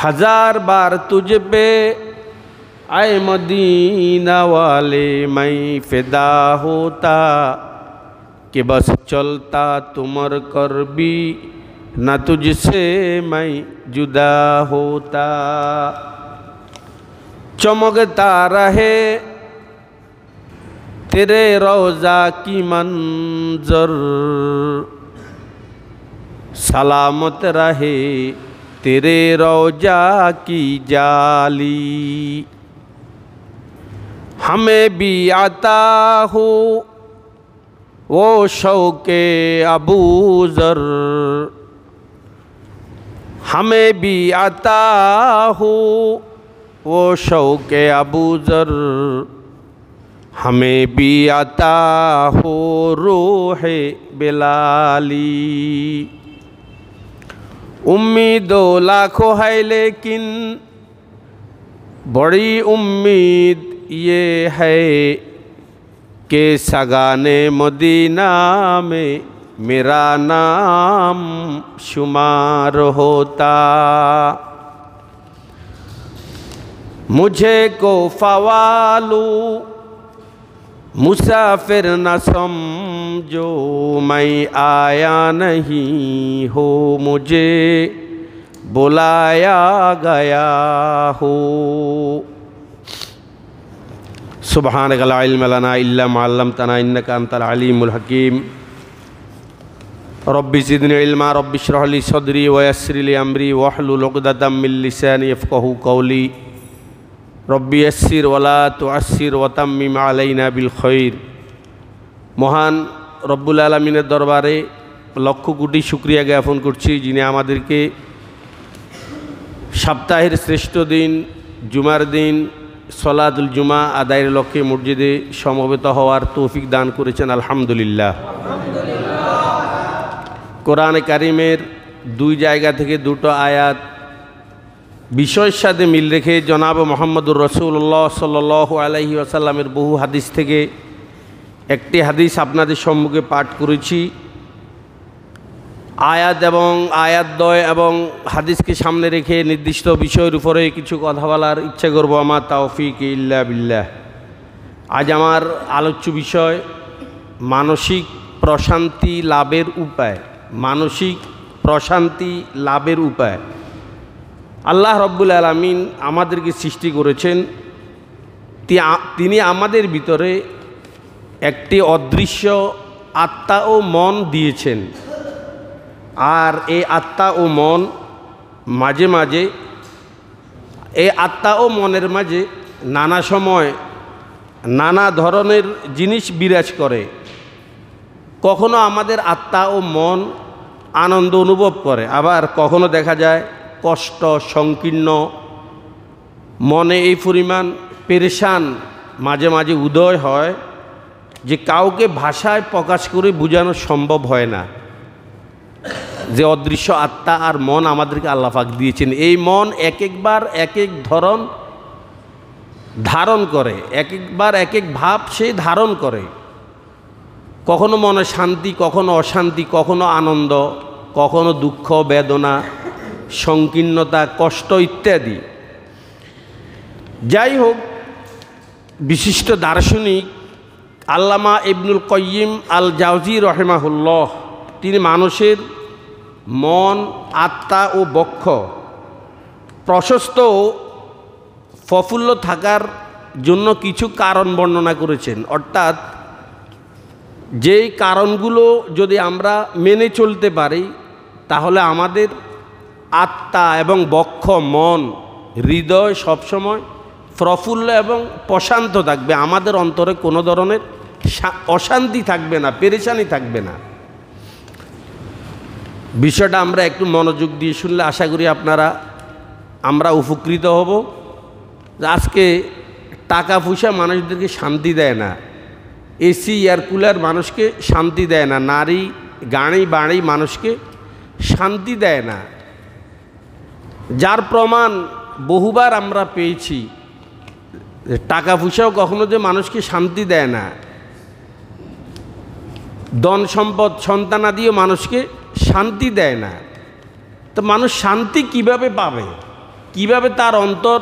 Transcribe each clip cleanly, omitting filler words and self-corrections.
हजार बार तुझ पे आए मदीना वाले मैं फिदा होता कि बस चलता तुमर कर भी न तुझसे मैं जुदा होता। चमकता रहे तेरे रोज़ा की मंजर, सलामत रहे तेरे रोज़ा की जाली। हमें भी आता हो वो शौक़े अबू ज़र, हमें भी आता हो वो शौक़े अबू ज़र, हमें भी आता हो रूहे बिलाली। उम्मीदों लाखों है लेकिन बड़ी उम्मीद ये है कि सगाने मदीना में मेरा नाम शुमार होता। मुझे को फवालू मुसाफिर न समझो, मैं आया नहीं हो मुझे बुलाया गया हो। सुब्हानक ला इल्म लना इल्ला मा अल्लमतना इन्नका अंतल अलीमुल हकीम। रब्बि ज़िदनी इल्मा रब्बि इश्रह ली सदरी व यस्सिर ली अमरी वहलुल उक़दतम मिन लिसानी यफ़क़हू क़ौली। रब्बि यस्सिर वला तुअस्सिर वतम्मिम अलैना बिल खैर। মহান রব্বুল আলামিনের দরবারে লক্ষ কোটি শুকরিয়া জ্ঞাপন করছি, যিনি আমাদেরকে সপ্তাহের শ্রেষ্ঠ দিন জুমার দিন সলাতুল জুমা আদায়ের লক্ষ্যে মসজিদে সমবেত হওয়ার তৌফিক দান করেছেন। আলহামদুলিল্লাহ। কোরআনে কারিমের দুই জায়গা থেকে দুটো আয়াত বিষয়ের সাথে মিল রেখে জনাব মুহাম্মদুর রাসূলুল্লাহ সাল্লাল্লাহু আলাইহি ওয়াসাল্লামের বহু হাদিস থেকে একটি হাদিস আপনাদের সম্মুখে পাঠ করেছি। আয়াত এবং আয়াতদ্বয় এবং হাদিসকে সামনে রেখে নির্দিষ্ট বিষয়ের উপরে কিছু কথা বলার ইচ্ছা করব। আমার তাওফিক ইল্লা বিল্লাহ। আজ আমার আলোচ্য বিষয় মানসিক প্রশান্তি লাভের উপায়। মানসিক প্রশান্তি লাভের উপায়। আল্লাহ রব্বুল আলামিন আমাদেরকে সৃষ্টি করেছেন, তিনি আমাদের ভিতরে একটি অদৃশ্য আত্মা ও মন দিয়েছেন। আর এই আত্মা ও মন মাঝে মাঝে এই আত্মা ও মনের মাঝে নানা সময় নানা ধরনের জিনিস বিরাজ করে। কখনো আমাদের আত্মা ও মন আনন্দ অনুভব করে, আবার কখনো দেখা যায় কষ্ট সংকীর্ণ, মনে এই পরিমাণ পেরেশান মাঝে মাঝে উদয় হয় যে কাউকে ভাষায় প্রকাশ করে বোঝানো সম্ভব হয় না। যে অদৃশ্য আত্মা আর মন আমাদেরকে আল্লাহ পাক দিয়েছেন, এই মন এক একবার এক এক ধরন ধারণ করে, এক একবার এক এক ভাব সে ধারণ করে। কখনো মনে শান্তি, কখনো অশান্তি, কখনো আনন্দ, কখনো দুঃখ বেদনা সংকীর্ণতা কষ্ট ইত্যাদি। যাই হোক, বিশিষ্ট দার্শনিক আল্লামা ইবনুল কাইয়িম আল জাওজি রহিমাহুল্লাহ তিনি মানুষের মন আত্মা ও বক্ষ প্রশস্ত প্রফুল্ল থাকার জন্য কিছু কারণ বর্ণনা করেছেন। অর্থাৎ যেই কারণগুলো যদি আমরা মেনে চলতে পারি তাহলে আমাদের আত্মা এবং বক্ষ মন হৃদয় সবসময় প্রফুল্ল এবং প্রশান্ত থাকবে। আমাদের অন্তরে কোনো ধরনের অশান্তি থাকবে না, পেরেশানি থাকবে না। বিষয়টা আমরা একটু মনোযোগ দিয়ে শুনলে আশা করি আমরা উপকৃত হব। আজকে টাকা পয়সা মানুষদেরকে শান্তি দেয় না, এসি এয়ার কুলার মানুষকে শান্তি দেয় না, নারী গাড়ি বাড়ি মানুষকে শান্তি দেয় না। যার প্রমাণ বহুবার আমরা পেয়েছি। টাকা পয়সাও কখনো যে মানুষকে শান্তি দেয় না, ধন সম্পদ সন্তানাদিও মানুষকে শান্তি দেয় না। তো মানুষ শান্তি কিভাবে পাবে? কিভাবে তার অন্তর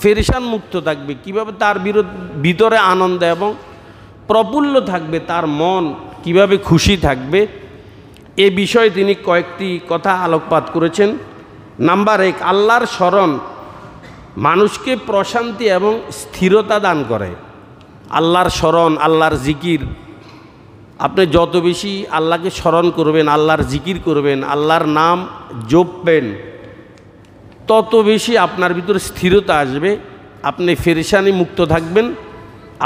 ফেরেশান মুক্ত থাকবে, কিভাবে তার ভিতরে আনন্দ এবং প্রফুল্ল থাকবে, তার মন কিভাবে খুশি থাকবে, এ বিষয়ে তিনি কয়েকটি কথা আলোকপাত করেছেন। নাম্বার 1, আল্লাহর স্মরণ মানুষকে প্রশান্তি এবং স্থিরতা দান করে। আল্লাহর স্মরণ, আল্লাহর জিকির, আপনি যত বেশি আল্লাহকে স্মরণ করবেন, আল্লাহর জিকির করবেন, আল্লাহর নাম জপবেন, তত বেশি আপনার ভিতরে স্থিরতা আসবে, আপনি ফেরেশানি মুক্ত থাকবেন,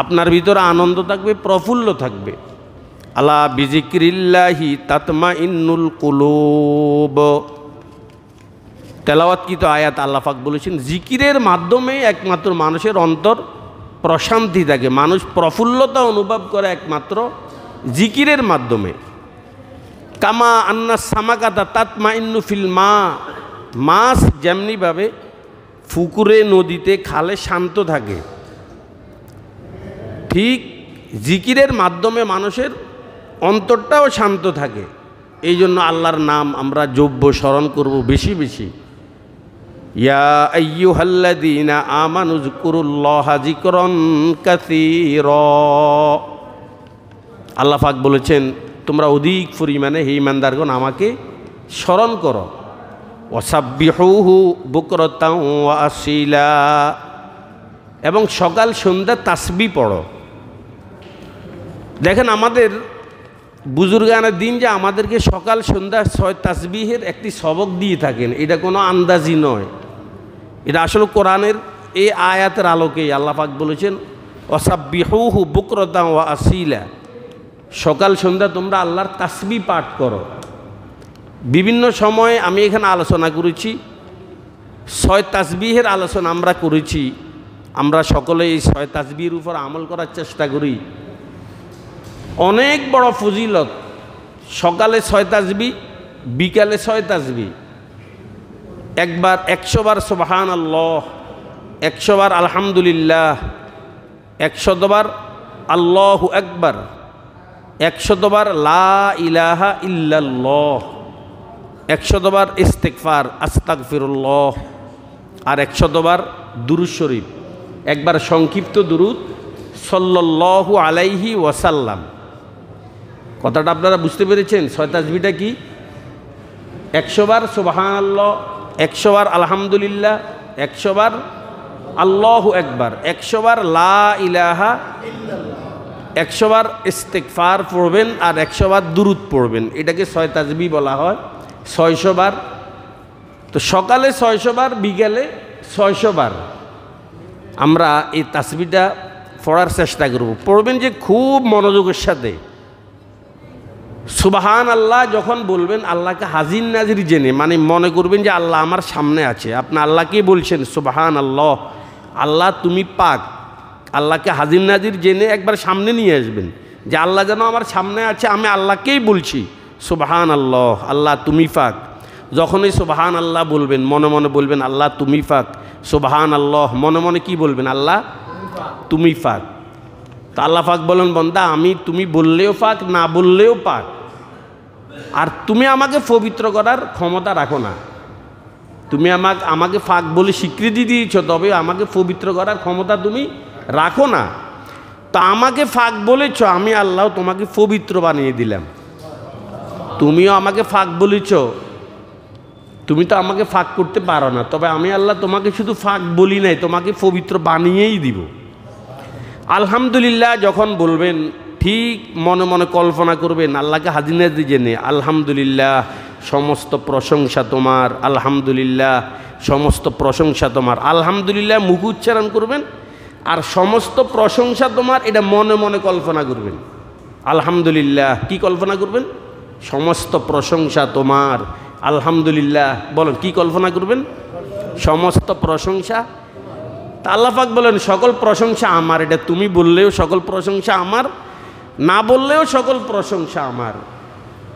আপনার ভিতরে আনন্দ থাকবে, প্রফুল্ল থাকবে। আলা বিজিক্রিল্লাহি তাতমাইন্নুল কুলুব, তেলাওয়াতকৃত আয়াত আল্লাহ পাক বলেছেন জিকিরের মাধ্যমে একমাত্র মানুষের অন্তর প্রশান্তি থাকে, মানুষ প্রফুল্লতা অনুভব করে একমাত্র জিকিরের মাধ্যমে। কামা আন্না সামাকাতা তাতমাইন্নু ফিল মা, মাছ যেমনিভাবে পুকুরে, নদীতে, খালে শান্ত থাকে, ঠিক জিকিরের মাধ্যমে মানুষের অন্তরটাও শান্ত থাকে। এই জন্য আল্লাহর নাম আমরা জপব, স্মরণ করব বেশি বেশি। ইয়া আইয়ুহাল্লাযীনা আমানু যকুরুল্লাহা যিকরান কাসীরা, আল্লাহ পাক বলেছেন তোমরা অধিক পরিমাণে হে ঈমানদারগণ আমাকে স্মরণ করো। ওয়াসাব্বিহুহু বুকরাতাও ওয়া আসীলা, এবং সকাল সন্ধ্যা তাসবিহ পড়ো। দেখেন আমাদের বুজুর্গানের দিন যে আমাদেরকে সকাল সন্ধ্যা 6 তাসবিহের একটি সবক দিয়ে থাকেন, এটা কোনো আন্দাজি নয়, এটা আসলে কোরআনের এই আয়াতের আলোকেই আল্লাহ পাক বলেছেন ওয়াসাব্বিহুহু বুকরাতাও ওয়া আসীলা, সকাল সন্ধ্যা তোমরা আল্লাহর তাসবিহ পাঠ করো। বিভিন্ন সময়ে আমি এখানে আলোচনা করেছি, 6 তাসবিহের আলোচনা আমরা করেছি। আমরা সকলে এই 6 তাসবিহের উপর আমল করার চেষ্টা করি। অনেক বড় ফজিলত, সকালে 6 তাসবিহ, বিকালে 6 তাসবিহ, একবার 100 বার সুবহানাল্লাহ, 100 বার আলহামদুলিল্লাহ, 100 বার আল্লাহু আকবার, 100 বার লা ইলাহা ইল্লাল্লাহ, 100 বার ইস্তিগফার আস্তাগফিরুল্লাহ, আর 100 বার দুরূদ শরীফ, একবার সংক্ষিপ্ত দুরূদ সাল্লাল্লাহু আলাইহি ওয়াসাল্লাম। কথাটা আপনারা বুঝতে পেরেছেন? 6 তাসবিহটা কি? 100 বার সুবহানাল্লাহ, 100 বার আলহামদুলিল্লাহ, 100 বার আল্লাহু আকবার, 100 বার লা ইলাহা ইল্লাল্লাহ, 100 বার ইস্তিগফার পড়বেন, আর 100 বার দুরূদ পড়বেন। এটাকে 6 তাসবিহ বলা হয়, 600 বার। তো সকালে 600 বার, বিকালে 600 বার আমরা এই তাসবিহটা পড়ার চেষ্টা করব। পড়বেন যে খুব মনোযোগের সাথে। সুবহান আল্লাহ যখন বলবেন, আল্লাহকে হাজির নাজির জেনে, মানে মনে করবেন যে আল্লাহ আমার সামনে আছে। আপনি আল্লাহকে বলছেন সুবহান আল্লাহ, আল্লাহ তুমি পাক, আল্লাহকে হাজির নাজির জেনে একবার সামনে নিয়ে আসবেন যে আল্লাহ যেন আমার সামনে আছে, আমি আল্লাহকেই বলছি সুবহান আল্লাহ, আল্লাহ তুমি পাক। যখনই সুবহান আল্লাহ বলবেন, মনে মনে বলবেন আল্লাহ তুমি পাক, সুবহান আল্লাহ, মনে মনে কি বলবেন? আল্লাহ তুমি পাক। তা আল্লাহ পাক বলেন বান্দা আমি তুমি বললেও পাক, না বললেও পাক, আর তুমি আমাকে পবিত্র করার ক্ষমতা রাখো না। তুমি আমাকে পাক বলে স্বীকৃতি দিয়েছ, তবে আমাকে পবিত্র করার ক্ষমতা তুমি রাখো না। তা আমাকে পাক বলেছ, আমি আল্লাহ তোমাকে পবিত্র বানিয়ে দিলাম। তুমিও আমাকে ফাঁক বলেছ, তুমি তো আমাকে ফাঁক করতে পারো না, তবে আমি আল্লাহ তোমাকে শুধু ফাঁক বলি নাই, তোমাকে পবিত্র বানিয়েই দিব। আলহামদুলিল্লাহ যখন বলবেন, ঠিক মনে মনে কল্পনা করবেন আল্লাহকে হাজির নাজির জেনে, আলহামদুলিল্লাহ সমস্ত প্রশংসা তোমার, আলহামদুলিল্লাহ সমস্ত প্রশংসা তোমার। আলহামদুলিল্লাহ মুখ উচ্চারণ করবেন, আর সমস্ত প্রশংসা তোমার এটা মনে মনে কল্পনা করবেন। আলহামদুলিল্লাহ কি কল্পনা করবেন? সমস্ত প্রশংসা তোমার, আলহামদুলিল্লাহ। বলেন কি কল্পনা করবেন? সমস্ত প্রশংসা। তা আল্লাহ পাক বলেন সকল প্রশংসা আমার। এটা তুমি বললেও সকল প্রশংসা আমার, না বললেও সকল প্রশংসা আমার।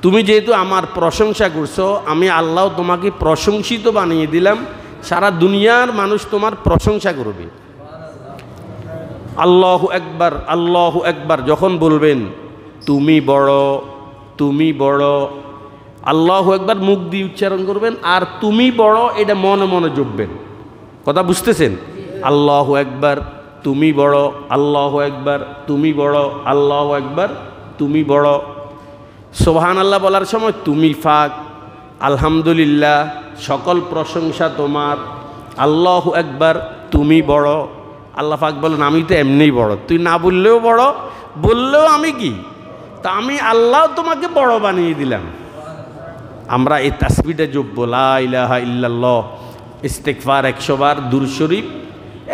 তুমি যেহেতু আমার প্রশংসা করছো, আমি আল্লাহ তোমাকে প্রশংসিত বানিয়ে দিলাম, সারা দুনিয়ার মানুষ তোমার প্রশংসা করবে। আল্লাহু আকবার, আল্লাহু আকবার যখন বলবেন, তুমি বড়, তুমি বড়, আল্লাহু আকবার মুখ দিয়ে উচ্চারণ করবেন, আর তুমি বড় এটা মনে মনে জপবেন। কথা বুঝতেছেন? আল্লাহু আকবার, তুমি বড়, আল্লাহু আকবার, তুমি বড়, আল্লাহু আকবার, তুমি বড়। সুবহানাল্লাহ বলার সময় তুমি ফাক, আলহামদুলিল্লাহ সকল প্রশংসা তোমার, আল্লাহু আকবার, তুমি বড়। আল্লাহ পাক বলেন আমি তো এমনিই বড়, তুই না বললেও বড়, বললেও আমি কি, তা আমি আল্লাহ তোমাকে বড় বানিয়ে দিলাম। আমরা এই তাসবিহটা জপব, লা ইলাহা ইল্লাল্লাহ, ইস্তেগফার 100 বার, দুরূদ শরীফ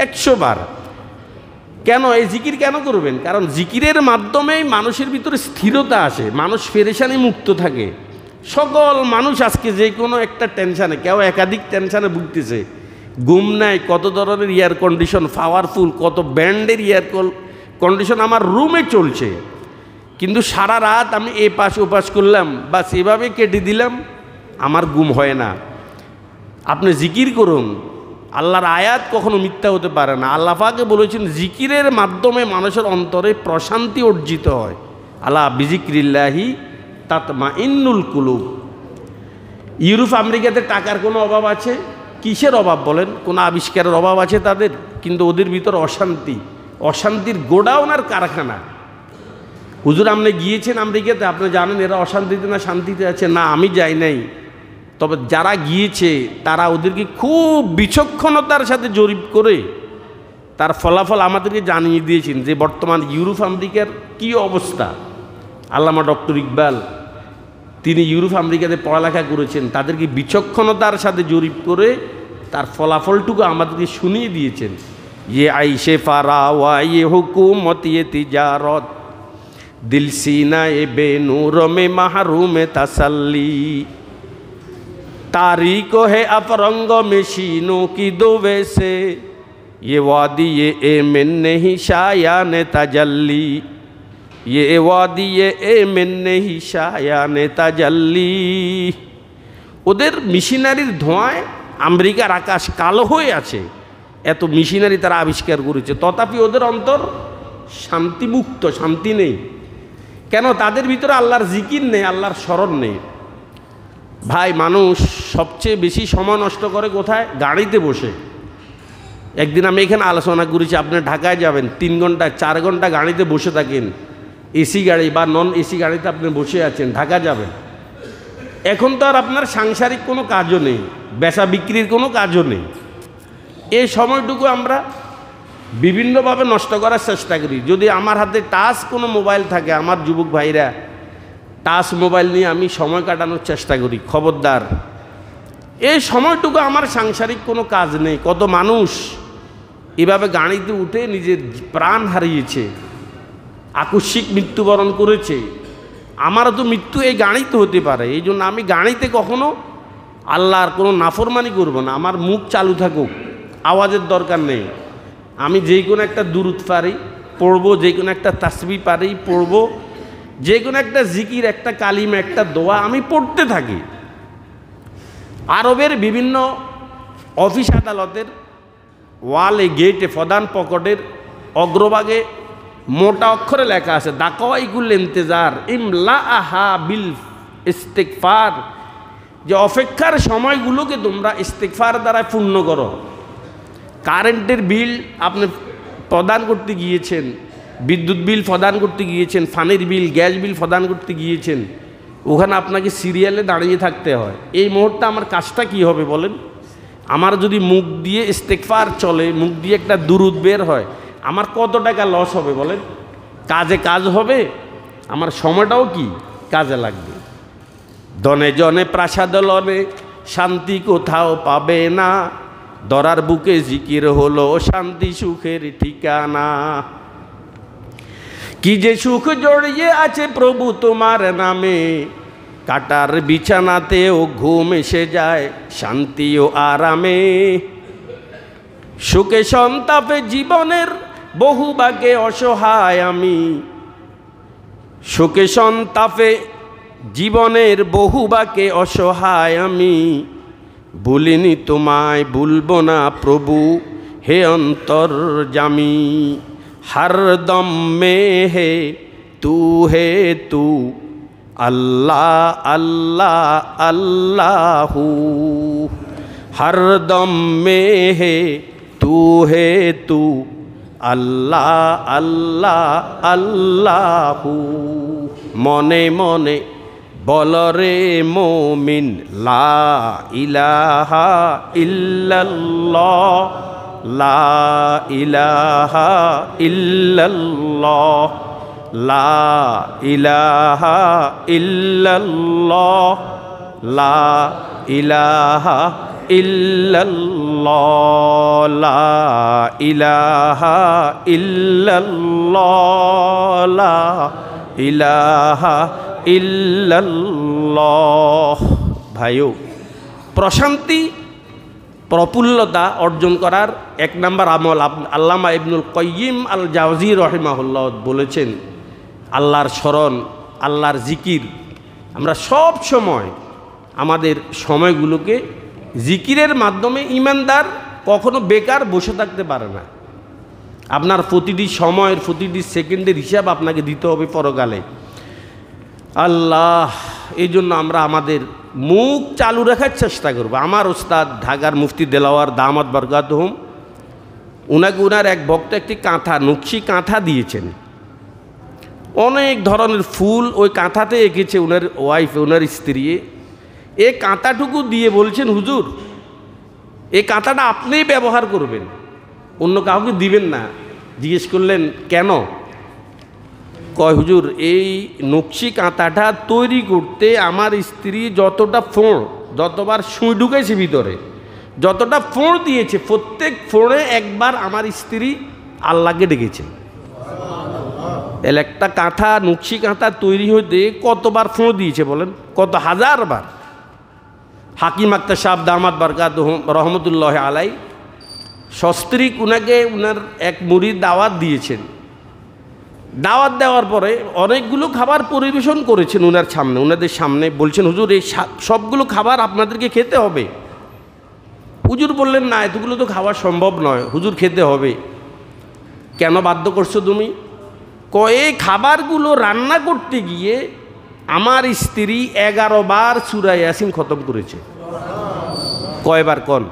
100 বার। কেন এই জিকির কেন করবেন? কারণ জিকিরের মাধ্যমেই মানুষের ভিতরে স্থিরতা আসে, মানুষ পেরেশানি মুক্ত থাকে। সকল মানুষ আজকে যে কোনো একটা টেনশানে, কেউ একাধিক টেনশানে ভুগতেছে, ঘুম নাই, কত ধরনের এয়ার কন্ডিশন পাওয়ারফুল, কত ব্র্যান্ডের এয়ার কন্ডিশন আমার রুমে চলছে, কিন্তু সারা রাত আমি এ পাশ ও পাশ করলাম, বাস এভাবে কেটে দিলাম, আমার ঘুম হয় না। আপনি জিকির করুন, আল্লাহর আয়াত কখনো মিথ্যা হতে পারে না। আল্লাহ পাকে বলেছেন জিকিরের মাধ্যমে মানুষের অন্তরে প্রশান্তি অর্জিত হয়। আলা বিজিক্রিল্লাহি তাতমাইন্নুল কুলুব। ইউরোপ আমেরিকাতে টাকার কোনো অভাব আছে? কিসের অভাব বলেন? কোনো আবিষ্কারের অভাব আছে তাদের? কিন্তু ওদের ভিতর অশান্তি, অশান্তির গোডাউন আর কারখানা। হুজুর আপনি গিয়েছেন আমেরিকাতে, আপনি জানেন এরা অশান্তিতে না শান্তিতে আছে? না, আমি যাই নাই, তবে যারা গিয়েছে তারা ওদেরকে খুব বিচক্ষণতার সাথে জরিপ করে তার ফলাফল আমাদেরকে জানিয়ে দিয়েছেন যে বর্তমান ইউরোপ আমেরিকার কী অবস্থা। আল্লামা ডক্টর ইকবাল তিনি ইউরোপ আমেরিকাতে পড়ালেখা করেছেন, তাদেরকে বিচক্ষণতার সাথে জরিপ করে তার ফলাফলটুকু আমাদেরকে শুনিয়ে দিয়েছেন। ইয়ে আইসে ফারা ওয়া ইয়ে হুকুমত ইয়ে তিজারত দিল সিনা এ বেনূর মে মাহরুম তাসাল্লি तारीख है अपरंग में शीनों की दो वैसे ये वादी ये एमन नहीं शायान तजल्ली ये वादी ये एमन नहीं शायान तजल्ली। ওদের মিশনারির ধোঁয়ায় আমেরিকার আকাশ কালো হয়ে আছে, এত মিশনারি তারা আবিষ্কার করেছে, তথাপি ওদের অন্তর শান্তিমুক্ত, শান্তি নেই। কেন? তাদের ভিতরে আল্লাহর জিকির নেই, আল্লাহর স্মরণ নেই। ভাই, মানুষ সবচেয়ে বেশি সময় নষ্ট করে কোথায়? গাড়িতে বসে। একদিন আমি এখানে আলোচনা করেছি, আপনি ঢাকায় যাবেন, 3 ঘন্টা 4 ঘন্টা গাড়িতে বসে থাকেন, এসি গাড়ি বা নন এসি গাড়িতে আপনি বসে আছেন, ঢাকা যাবেন। এখন তো আর আপনার সাংসারিক কোনো কাজও নেই, বেচা বিক্রির কোনো কাজও নেই। এই সময়টুকু আমরা বিভিন্নভাবে নষ্ট করার চেষ্টা করি। যদি আমার হাতে টাচ কোনো মোবাইল থাকে, আমার যুবক ভাইরা টাচ মোবাইল নিয়ে আমি সময় কাটানোর চেষ্টা করি। খবরদার, এই সময়টুকু আমার সাংসারিক কোনো কাজ নেই। কত মানুষ এভাবে গাড়িতে উঠে নিজের প্রাণ হারিয়েছে, আকস্মিক মৃত্যুবরণ করেছে। আমারও তো মৃত্যু এই গাড়িতে হতে পারে, এই জন্য আমি গাড়িতে কখনো আল্লাহর কোনো নাফরমানি করব না। আমার মুখ চালু থাকুক, আওয়াজের দরকার নেই। আমি যে কোনো একটা দুরূদ পারি পড়বো, যে কোনো একটা তাসবিহ পারি পড়বো, যে কোনো একটা জিকির, একটা কালিমা, একটা দোয়া আমি পড়তে থাকি। আরবের বিভিন্ন অফিস আদালতের ওয়ালে, গেটে, প্রধান পকেটের অগ্রভাগে মোটা অক্ষরে লেখা আছে দাকাওয়াইকুল ইন্তেজার ইমলা আহা বিল ইস্তিগফার, যে অপেক্ষার সময়গুলোকে তোমরা ইস্তিগফার দ্বারা পূর্ণ করো। কারেন্টের বিল আপনি প্রদান করতে গিয়েছেন, বিদ্যুৎ বিল প্রদান করতে গিয়েছেন, পানির বিল, গ্যাস বিল প্রদান করতে গিয়েছেন, ওখানে আপনাকে সিরিয়ালে দাঁড়িয়ে থাকতে হয়। এই মুহূর্তে আমার কাজটা কি হবে বলেন? আমার যদি মুখ দিয়ে ইস্তেগফার চলে, মুখ দিয়ে একটা দুরূদ বের হয়, আমার কত টাকা লস হবে বলেন? কাজে কাজ হবে, আমার সময়টাও কি কাজে লাগবে। দনে জনে প্রাসাদ লনে শান্তি কোথাও পাবে না, দরার বুকে জিকির হলো শান্তি সুখের ঠিকানা। কি যে সুখ জড়িয়ে আছে প্রভু তোমার নামে, কাটার বিছানাতেও ঘুম এসে যায় শান্তি ও আরামে। সুখে সন্তাপে জীবনের বহু ভাগে অসহায় আমি, সুখে সন্তাপে জীবনের বহু ভাগে অসহায় আমি, ভুলিনি তোমায় ভুলবো না প্রভু হে অন্তর্যামী। हरदम में है तू अल्लाह अल्लाह अल्लाहू, हर दम में है तू अल्लाह अल्लाह अल्लाहू मने मने बोल रे मोमिन ला इलाहा इल्लल्लाह ला इलाहा इल्लल्लाह ला इलाहा इल्लल्लाह ला इलाहा इल्लल्लाह ला इलाहा इल्लल्लाह ला इलाहा इल्लल्लाह। भाइयों, प्रशांति प्रफुल्लता अर्जन करार एक नम्बर आमल आल्लामा इब्नुल काय्यिम आल जाওযী रहिमाहुल्लाह बोलेছেন আল্লাহর স্মরণ আল্লাহর জিকির। আমরা সব সময় আমাদের সময়গুলোকে জিকিরের মাধ্যমে ঈমানদার কখনো বেকার বসে থাকতে পারে না। আপনার প্রতিটি সময়ের প্রতিটি সেকেন্ডের হিসাব আপনাকে দিতে হবে পরকালে। আল্লাহ, এই জন্য আমরা আমাদের মুখ চালু রাখার চেষ্টা করব। আমার ওস্তাদ ঢাকার মুফতি দেলাওয়ার দামাত বরকাতুহুম, উনাকে উনার এক বক্তা একটি কাঁথা নকশি কাঁথা দিয়েছেন, অনেক ধরনের ফুল ওই কাঁথাতে এঁকেছে ওনার ওয়াইফ, ওনার স্ত্রী। এই কাঁথাটুকু দিয়ে বলছেন, হুজুর এই কাঁথাটা আপনিই ব্যবহার করবেন, অন্য কাউকে দিবেন না। জিজ্ঞেস করলেন কেন? কয়, হুজুর এই নকশি কাঁথাটা তৈরি করতে আমার স্ত্রী যতটা ফোঁড়, যতবার সুই ঢুকেছে ভিতরে, যতটা ফোঁড় দিয়েছে, প্রত্যেক ফোঁড়ে একবার আমার স্ত্রী আল্লাহকে ডেকেছে। একটা কাঁথা নকশি কাঁথা তৈরি হতে কতবার ফোঁড় দিয়েছে বলেন? কত হাজার বার। হাকিম আক্তার সাহেব দামাত বরকাতুহুম রহমতুল্লাহ আলাই সস্ত্রীক উনাকে উনার এক মুরিদ দাওয়াত দিয়েছেন। দাওয়াত দেওয়ার পরে অনেকগুলো খাবার পরিবেশন করেছেন উনার সামনে, উনাদের সামনে। বলছেন, হুজুর এই সবগুলো খাবার আপনাদেরকে খেতে হবে। হুজুর বললেন, না এতগুলো তো খাওয়া সম্ভব নয়, হুজুর খেতে হবে। কেন বাধ্য করছো তুমি? এই খাবারগুলো রান্না করতে গিয়ে আমার স্ত্রী 11 বার সূরা ইয়াসিন খতম করেছে। কয়বার কন?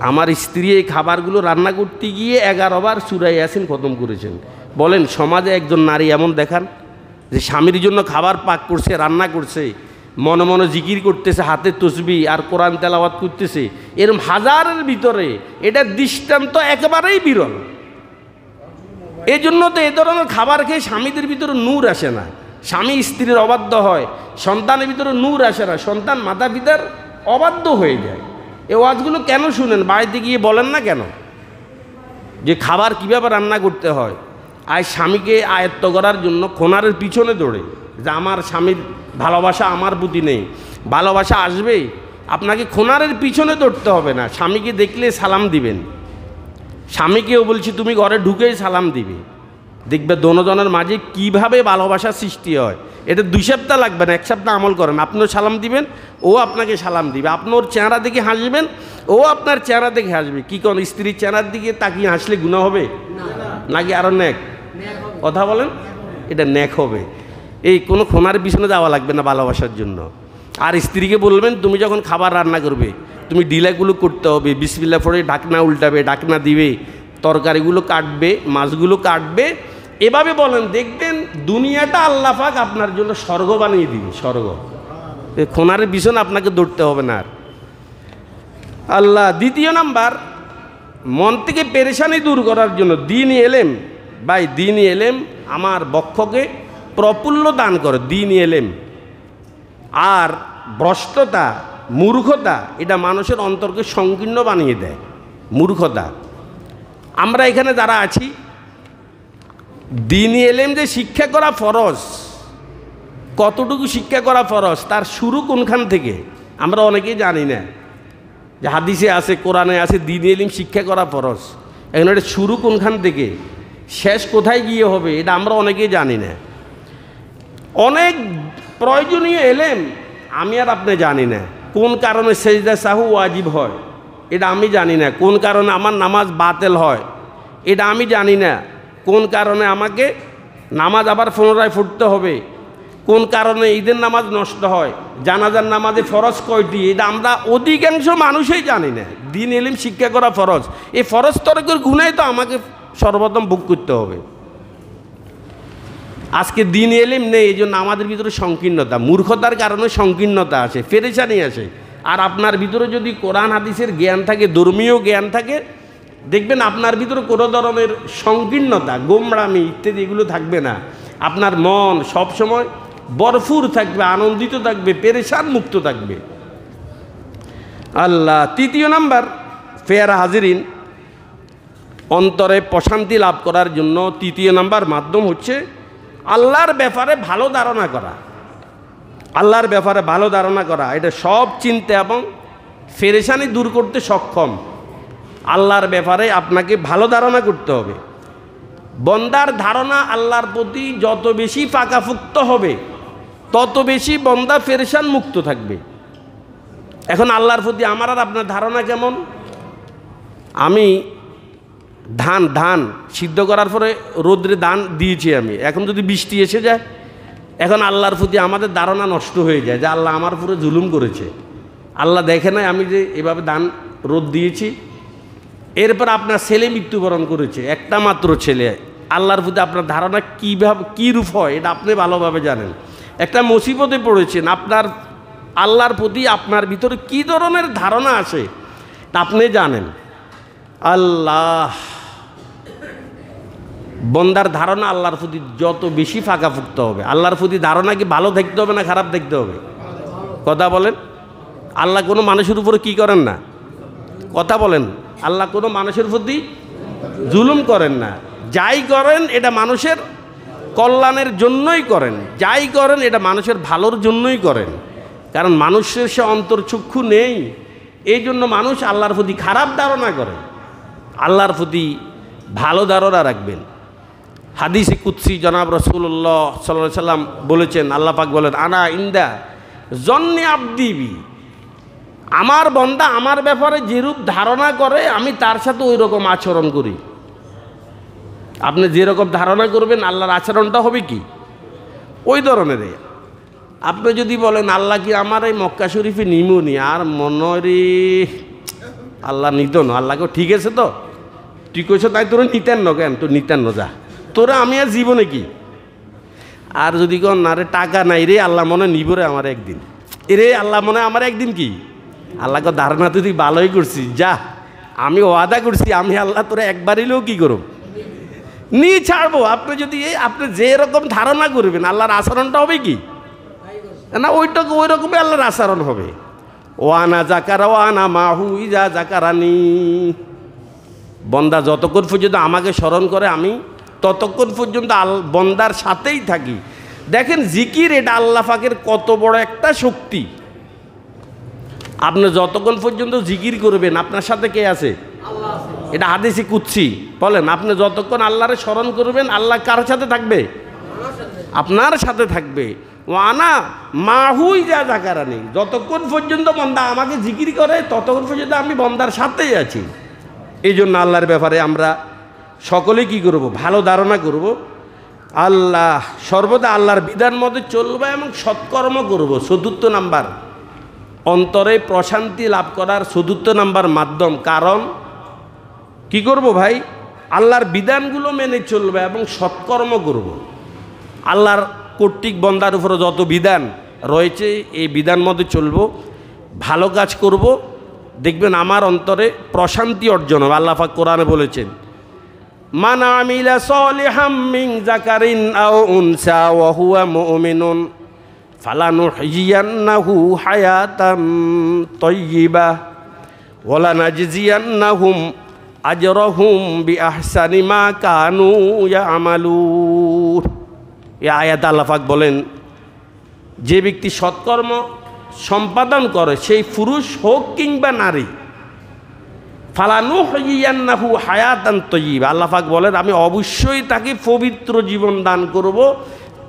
আমার স্ত্রী এই খাবারগুলো রান্না করতে গিয়ে 11 বার সূরা ইয়াসিন খতম করেছেন। বলেন, সমাজে একজন নারী এমন দেখান যে স্বামীর জন্য খাবার পাক করছে, রান্না করছে, মনে মনে জিকির করতেছে, হাতে তসবিহ আর কোরআন তেলাওয়াত করতেছে, এরকম হাজারের ভিতরে এটা দৃষ্টান্ত একেবারেই বিরল। এই জন্য তো এ ধরনের খাবার খেয়ে স্বামীদের ভিতরে নূর আসে না, স্বামী স্ত্রীর অবাধ্য হয়, সন্তানের ভিতরে নূর আসে না, সন্তান মাতা পিতার অবাধ্য হয়ে যায়। এই ওয়াজগুলো কেন শুনেন? বাড়িতে গিয়ে বলেন না কেন যে খাবার কীভাবে রান্না করতে হয়? আজ স্বামীকে আয়ত্ত করার জন্য খোনারের পিছনে দৌড়ে, যে আমার স্বামীর ভালোবাসা আমার প্রতি নেই। ভালোবাসা আসবে, আপনাকে খোনারের পিছনে দৌড়তে হবে না, স্বামীকে দেখলে সালাম দিবেন। স্বামীকেও বলছি তুমি ঘরে ঢুকেই সালাম দিবে, দেখবে দোনোজনের মাঝে কিভাবে ভালোবাসা সৃষ্টি হয়। এটা 2 সপ্তাহ লাগবে না, 1 সপ্তাহ আমল করেন। আপনিও সালাম দিবেন, ও আপনাকে সালাম দিবে। আপনি ওর চেহারা দেখে হাসবেন, ও আপনার চেহারা দেখে হাসবে। কী কোন স্ত্রীর চেহারার দিকে তাকিয়ে হাসলে গুনাহ হবে নাকি আরও ন্যাক? কথা বলেন, এটা ন্যাক হবে। এই কোনো খোনার পিছনে যাওয়া লাগবে না ভালোবাসার জন্য। আর স্ত্রীকে বলবেন, তুমি যখন খাবার রান্না করবে তুমি ডিলাগুলো করতে হবে, বিসমিল্লাহ পড়ে ঢাকনা উল্টাবে, ঢাকনা দিবে, তরকারিগুলো কাটবে, মাছগুলো কাটবে। এভাবে বলেন, দেখবেন দুনিয়াটা আল্লাহ পাক আপনার জন্য স্বর্গ বানিয়ে দিবে, স্বর্গ। খোনারের পিছনে আপনাকে দৌড়তে হবে না আর। আল্লাহ। দ্বিতীয় নাম্বার, মন থেকে পেরেশানি দূর করার জন্য দ্বীনি এলেম। ভাই, দ্বীনি এলেম আমার বক্ষকে প্রফুল্ল দান করে, দ্বীনি এলেম। আর ভ্রষ্টতা, মূর্খতা, এটা মানুষের অন্তরকে সংকীর্ণ বানিয়ে দেয়, মূর্খতা। আমরা এখানে যারা আছি, দ্বীনি এলেম যে শিক্ষা করা ফরজ, কতটুকু শিক্ষা করা ফরজ, তার শুরু কোনখান থেকে আমরা অনেকেই জানি না। যে হাদিসে আছে, কোরআনে আছে দ্বীনি এলেম শিক্ষা করা ফরজ, এখন এটা শুরু কোনখান থেকে, শেষ কোথায় গিয়ে হবে, এটা আমরা অনেকেই জানি না। অনেক প্রয়োজনীয় এলেম আমি আর আপনি জানি না। কোন কারণে সেজদা সাহু ওয়াজিব হয় এটা আমি জানি না। কোন কারণে আমার নামাজ বাতিল হয় এটা আমি জানি না। কোন কারণে আমাকে নামাজ আবার পুনরায় পড়তে হবে, কোন কারণে ঈদের নামাজ নষ্ট হয়, জানাজার নামাজে ফরজ কয়টি, এটা আমরা অধিকাংশ মানুষই জানি না। দিন ইলম শিক্ষা করা ফরজ, এই ফরজ তরকের গুণাই তো আমাকে সর্বপ্রথম ভোগ করতে হবে। আজকে দিন ইলম নেই, এই জন্য আমাদের ভিতরে সংকীর্ণতা, মূর্খতার কারণে সংকীর্ণতা আসে, পেরেশানি আসে। আর আপনার ভিতরে যদি কোরআন হাদিসের জ্ঞান থাকে, ধর্মীয় জ্ঞান থাকে, দেখবেন আপনার ভিতরে কোনো ধরনের সংকীর্ণতা, গোমরামি ইত্যাদি এগুলো থাকবে না। আপনার মন সবসময় ভরপুর থাকবে, আনন্দিত থাকবে, পেরেশান মুক্ত থাকবে। আল্লাহ। তৃতীয় নাম্বার, ফেয়ারা হাজিরিন, অন্তরে প্রশান্তি লাভ করার জন্য তৃতীয় নাম্বার মাধ্যম হচ্ছে আল্লাহর ব্যাপারে ভালো ধারণা করা। আল্লাহর ব্যাপারে ভালো ধারণা করা, এটা সব চিন্তা এবং পেরেশানি দূর করতে সক্ষম। আল্লাহর ব্যাপারে আপনাকে ভালো ধারণা করতে হবে। বন্দার ধারণা আল্লাহর প্রতি যত বেশি পাকাপোক্ত হবে, তত বেশি বন্দা পেরেশান মুক্ত থাকবে। এখন আল্লাহর প্রতি আমার আর আপনার ধারণা কেমন? আমি ধান সিদ্ধ করার পরে রোদ্রে ধান দিয়েছি আমি, এখন যদি বৃষ্টি এসে যায়, এখন আল্লাহর প্রতি আমাদের ধারণা নষ্ট হয়ে যায় যে আল্লাহ আমার উপরে জুলুম করেছে। আল্লাহ দেখে নাই আমি যে এভাবে ধান রোদ দিয়েছি। এরপর আপনার ছেলে মৃত্যুবরণ করেছে, একটা মাত্র ছেলে। আল্লাহর প্রতি আপনার ধারণা কীভাবে কী রূপ হয় এটা আপনি ভালোভাবে জানেন। একটা মুসিবতে পড়েছেন, আপনার আল্লাহর প্রতি আপনার ভিতরে কী ধরনের ধারণা আছে আপনি জানেন। আল্লাহ, বন্দার ধারণা আল্লাহর প্রতি যত বেশি পাকাপোক্ত হবে, আল্লাহর প্রতি ধারণা কি ভালো দেখতে হবে না খারাপ দেখতে হবে? কথা বলেন। আল্লাহ কোনো মানুষের উপরে কি করেন না? কথা বলেন। আল্লাহ কোনো মানুষের প্রতি জুলুম করেন না। যাই করেন এটা মানুষের কল্যাণের জন্যই করেন, যাই করেন এটা মানুষের ভালোর জন্যই করেন। কারণ মানুষের সে অন্তর্চক্ষু নেই, এই জন্য মানুষ আল্লাহর প্রতি খারাপ ধারণা করে। আল্লাহর প্রতি ভালো ধারণা রাখবেন। হাদিসে কুদসি জনাব রাসূলুল্লাহ সাল্লাল্লাহু আলাইহি সাল্লাম বলেছেন, আল্লাহ পাক বলেন, আনা ইন্দা জন্নি আবদি বি, আমার বন্দা আমার ব্যাপারে যেরূপ ধারণা করে আমি তার সাথে ওই রকম আচরণ করি। আপনি যেরকম ধারণা করবেন আল্লাহর আচরণটা হবে কি ওই ধরনের। আপনি যদি বলেন আল্লাহ কি আমার এই মক্কা শরীফে নিমুনি, আর মনে আল্লাহ নিত না, আল্লাহকে ঠিক আছে তো তুই কইছ তাই তোরা নিতেন না, কেন তোর নিতেন না, যা তোরা আমি আর জীবনে কি। আর যদি কোন না রে টাকা নাই রে, আল্লাহ মনে নিব রে আমার একদিন, এরে আল্লাহ মনে আমার একদিন কি, আল্লাহকে ধারণা তুই ভালোই করছিস, যা আমি ওয়াদা করছি আমি আল্লাহ তোরা একবার এলেও কী করব নিয়ে ছাড়বো। আপনি যদি আপনি যে রকম ধারণা করবেন আল্লাহর আচরণটা হবে কি না, ওইটাকে ওই রকমই আল্লাহর আচরণ হবে। ওয়ানা জাকারা ওয়ানা মাহু ইজা জাকারানি, বন্দা যতক্ষণ পর্যন্ত আমাকে স্মরণ করে আমি ততক্ষণ পর্যন্ত বন্দার সাথেই থাকি। দেখেন জিকির এটা আল্লাহ পাকের কত বড় একটা শক্তি। আপনি যতক্ষণ পর্যন্ত জিকির করবেন আপনার সাথে কে আছে? এটা হাদিসে কুদসি বলেন, আপনি যতক্ষণ আল্লাহরে স্মরণ করবেন আল্লাহ কার সাথে থাকবে? আপনার সাথে থাকবে। ওয়ানা মাহুই যা জাকারানি, যতক্ষণ পর্যন্ত বন্দা আমাকে জিকির করে ততক্ষণ পর্যন্ত আমি বন্দার সাথেই আছি। এই জন্য আল্লাহর ব্যাপারে আমরা সকলে কি করব? ভালো ধারণা করব। আল্লাহ সর্বদা আল্লাহর বিধান মতে চলবে এবং সৎকর্ম করব। চতুর্থ নাম্বার, অন্তরে প্রশান্তি লাভ করার চতুর্থ নাম্বার মাধ্যম। কারণ কি করব ভাই? আল্লাহর বিধানগুলো মেনে চলবে এবং সৎকর্ম করব। আল্লাহর কর্তৃক বন্দার উপরে যত বিধান রয়েছে এই বিধান মতে চলব, ভালো কাজ করব, দেখবেন আমার অন্তরে প্রশান্তি অর্জন হবে। আল্লাহ পাক কোরআনে বলেছেন, মান আমিলা সালিহাম মিন যাকারিন আও উনসা ওয়া হুয়া মুমিনুন ফালানুহইয়ান্নাহু হায়াতাম তাইয়্যিবা ওয়া লানাজজিয়ান্নাহুম আজরাহুম বিআহসানি মা কানু ইয়ামালুন। এই আয়াতে আল্লাহ পাক বলেন, যে ব্যক্তি সৎকর্ম সম্পাদন করে সেই পুরুষ হোক কিংবা নারী, ফালানুহইয়ান্নাহু হায়াতান তাইয়্যিবা, আল্লাহ পাক বলেন আমি অবশ্যই তাকে পবিত্র জীবন দান করব,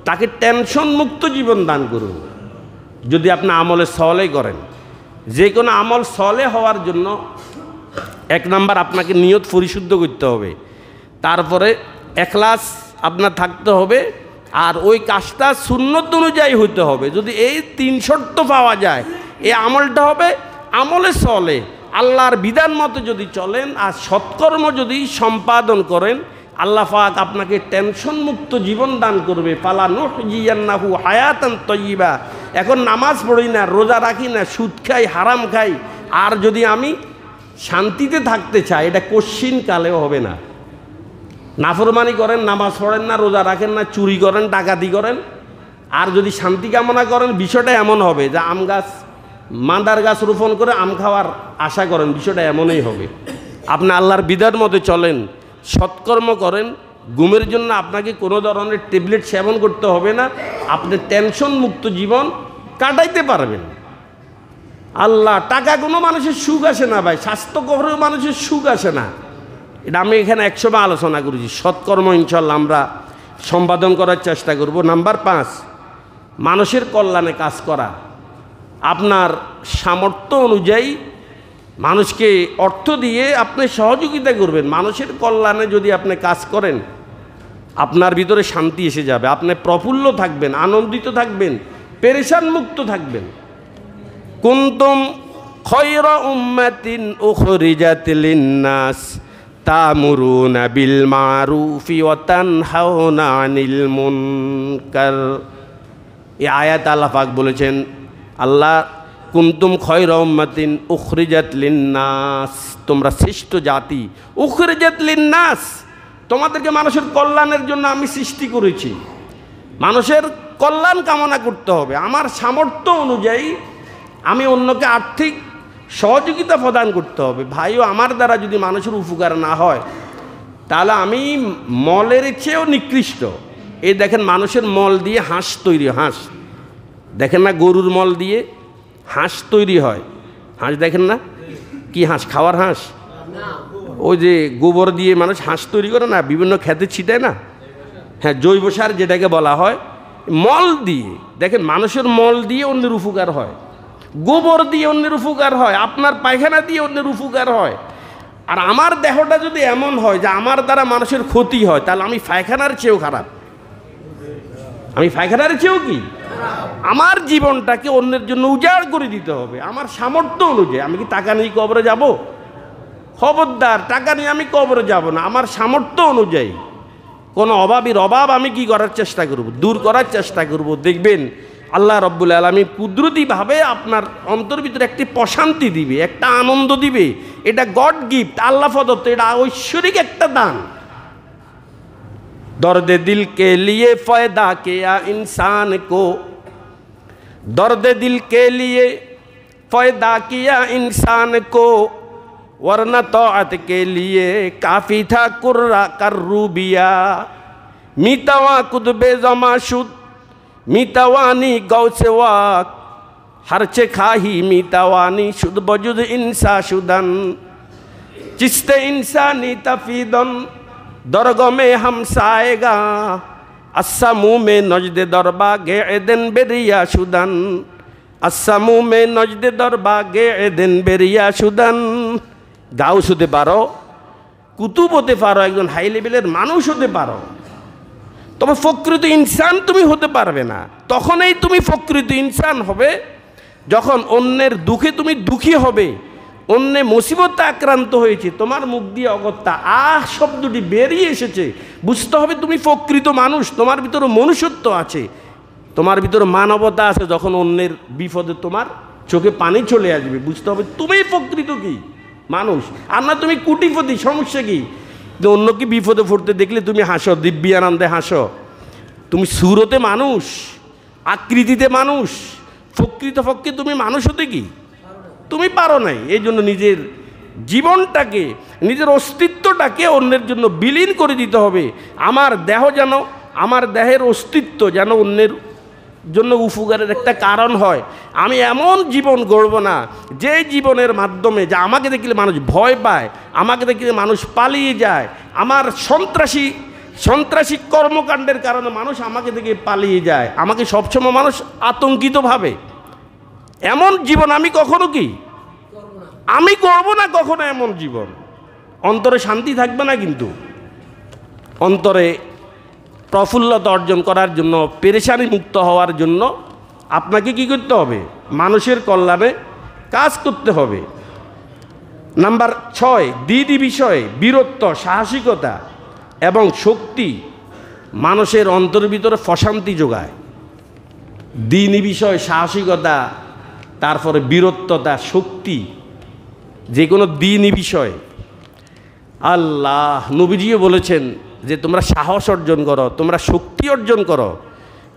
তাকে টেনশন মুক্ত জীবন দান করব। যদি আপনি আমলে সলে করেন, যে কোনো আমল সলে হওয়ার জন্য এক নাম্বার আপনাকে নিয়ত পরিশুদ্ধ করতে হবে, তারপরে এখলাস আপনার থাকতে হবে, আর ওই কাজটা সুন্নত অনুযায়ী হইতে হবে। যদি এই 3 শর্ত পাওয়া যায়, এই আমলটা হবে আমলে চলে, আল্লাহর বিধান মতো যদি চলেন আর সৎকর্ম যদি সম্পাদন করেন, আল্লাহ পাক আপনাকে টেনশন মুক্ত জীবন দান করবে। ফালা নুহজিয়ান্নাহু হায়াতান তাইয়্যিবা। এখন নামাজ পড়ি না, রোজা রাখি না, সুদ খাই, হারাম খাই, আর যদি আমি শান্তিতে থাকতে চাই, এটা কোশ্চিন কালেও হবে না। নাফরমানি করেন, নামাজ পড়েন না, রোজা রাখেন না, চুরি করেন, ডাকাতি করেন, আর যদি শান্তি কামনা করেন, বিষয়টা এমন হবে যে আম গাছ, মান্দার গাছ রোপণ করে আম খাওয়ার আশা করেন, বিষয়টা এমনই হবে। আপনি আল্লাহর বিধান মতো চলেন, সৎকর্ম করেন, ঘুমের জন্য আপনাকে কোনো ধরনের ট্যাবলেট সেবন করতে হবে না, আপনি টেনশন মুক্ত জীবন কাটাইতে পারবেন। আল্লাহ, টাকা কোনো মানুষের সুখ আসে না ভাই, স্বাস্থ্যকরেও মানুষের সুখ আসে না। এটা আমি এখানে 100 বার আলোচনা করেছি। সৎকর্ম ইনশাল্লাহ আমরা সম্পাদন করার চেষ্টা করব। নাম্বার 5, মানুষের কল্যাণে কাজ করা। আপনার সামর্থ্য অনুযায়ী মানুষকে অর্থ দিয়ে আপনি সহযোগিতা করবেন। মানুষের কল্যাণে যদি আপনি কাজ করেন, আপনার ভিতরে শান্তি এসে যাবে, আপনি প্রফুল্ল থাকবেন, আনন্দিত থাকবেন, পেরেশান মুক্ত থাকবেন। কুনতুম খায়রা উম্মাতিন উখরিজাত লিন-নাস তা'মুরুনা বিল মা'রুফি ওয়া তানহাউনা আনিল মুনকার। এই আয়াত আল্লাহ পাক বলেছেন, আল্লাহ কুনতুম খায়রা উম্মাতিন উখরিজাত লিন-নাস, তোমরা শ্রেষ্ঠ জাতি। উখরিজাত লিন-নাস, তোমাদেরকে মানুষের কল্যাণের জন্য আমি সৃষ্টি করেছি। মানুষের কল্যাণ কামনা করতে হবে। আমার সামর্থ্য অনুযায়ী আমি অন্যকে আর্থিক সহযোগিতা প্রদান করতে হবে। ভাইও, আমার দ্বারা যদি মানুষের উপকার না হয়, তাহলে আমি মলের চেয়েও নিকৃষ্ট। এই দেখেন, মানুষের মল দিয়ে হাঁস তৈরি, হাঁস দেখেন না, গরুর মল দিয়ে হাঁস তৈরি হয়। হাঁস দেখেন না, কি হাঁস? খাওয়ার হাঁস। ওই যে গোবর দিয়ে মানুষ হাঁস তৈরি করে না, বিভিন্ন খেতে ছিটায় না, হ্যাঁ, জৈব সার যেটাকে বলা হয়। মল দিয়ে দেখেন, মানুষের মল দিয়ে অন্যের উপকার হয়, গোবর দিয়ে অন্যের উপকার হয়, আপনার পায়খানা দিয়ে অন্যের উপকার হয়। আর আমার দেহটা যদি এমন হয় যে আমার দ্বারা মানুষের ক্ষতি হয়, তাহলে আমি পায়খানার চেয়েও খারাপ। আমি পায়খানার চেয়েও কি, আমার জীবনটাকে অন্যের জন্য উজাড় করে দিতে হবে আমার সামর্থ্য অনুযায়ী। আমি কি টাকা নিয়ে কবরে যাব? খবরদার, টাকা নিয়ে আমি কবরে যাব না। আমার সামর্থ্য অনুযায়ী কোনো অভাবীর অভাব আমি কি করার চেষ্টা করব, দূর করার চেষ্টা করব। দেখবেন আল্লাহ রব্বুল আলামিন কুদরতিভাবে আপনার অন্তর ভিতরে একটি প্রশান্তি দিবে, একটা আনন্দ দিবে। এটা গড গিফট, আল্লাহ প্রদত্ত, এটা ঐশ্বরিক একটা দান। দর্দে দিল কে লিয়ে ফায়দা কিয়া ইনসান কো, দর্দে দিল কে লিয়ে ফায়দা কিয়া ইনসান কো, वरना तौअत के लिए काफ़ी था कुर्रा कर्रूबिया। मीतवा कुतबे जमा शुद मीतवानी गौ से वाक, हरचे खाही मीतवानी शुद बजुद इंसा शुदन। चिस्ते इंसानी तफीदन दरगो में हम साएगा, अस्समू में नजदे दरबा गे एदन बेरिया शुदन, अस्समू में नजदे दरबा गे एदन बेरिया शुदन। গাউস হতে পারো, কুতুব হতে পারো, একজন হাই লেভেলের মানুষ হতে পারো, তবে প্রকৃত ইনসান তুমি হতে পারবে না। তখনই তুমি প্রকৃত ইনসান হবে যখন অন্যের দুঃখে তুমি দুঃখী হবে, অন্য মুসিবতে আক্রান্ত হয়েছে, তোমার মুখ দিয়ে অগত্যা আহ শব্দটি বেরিয়ে এসেছে, বুঝতে হবে তুমি প্রকৃত মানুষ, তোমার ভিতরে মনুষ্যত্ব আছে, তোমার ভিতরে মানবতা আছে। যখন অন্যের বিপদে তোমার চোখে পানি চলে আসবে, বুঝতে হবে তুমি প্রকৃত কি মানুষ। আর না তুমি কুটিপতি, সমস্যা কি? অন্যকে বিপদে পড়তে দেখলে তুমি হাসো, দিব্যানন্দে হাসো। তুমি সুরতে মানুষ, আকৃতিতে মানুষ, প্রকৃতপক্ষে তুমি মানুষ হতে কি তুমি পারো নাই। এই জন্য নিজের জীবনটাকে, নিজের অস্তিত্বটাকে অন্যের জন্য বিলীন করে দিতে হবে। আমার দেহ যেন, আমার দেহের অস্তিত্ব যেন অন্যের জন্য উপকারের একটা কারণ হয়। আমি এমন জীবন গড়ব না যে জীবনের মাধ্যমে, যা আমাকে দেখলে মানুষ ভয় পায়, আমাকে দেখলে মানুষ পালিয়ে যায়, আমার সন্ত্রাসী কর্মকাণ্ডের কারণে মানুষ আমাকে দেখে পালিয়ে যায়, আমাকে সবসময় মানুষ আতঙ্কিত ভাবে। এমন জীবন আমি কখনো কি আমি করব না কখনো। এমন জীবন অন্তরে শান্তি থাকবে না, কিন্তু অন্তরে প্রফুল্লতা অর্জন করার জন্য, পেরেশানি মুক্ত হওয়ার জন্য আপনাকে কি করতে হবে? মানুষের কল্যাণে কাজ করতে হবে। নাম্বার 6, দ্বিধি বিষয়ে বীরত্ব, সাহসিকতা এবং শক্তি মানুষের অন্তরের ভিতরে প্রশান্তি যোগায়। দ্বিধি বিষয়, সাহসিকতা, তারপরে বীরত্বতা, শক্তি, যে কোনো দ্বিধি বিষয়। আল্লাহ নবীজিও বলেছেন যে তোমরা সাহস অর্জন করো, তোমরা শক্তি অর্জন করো,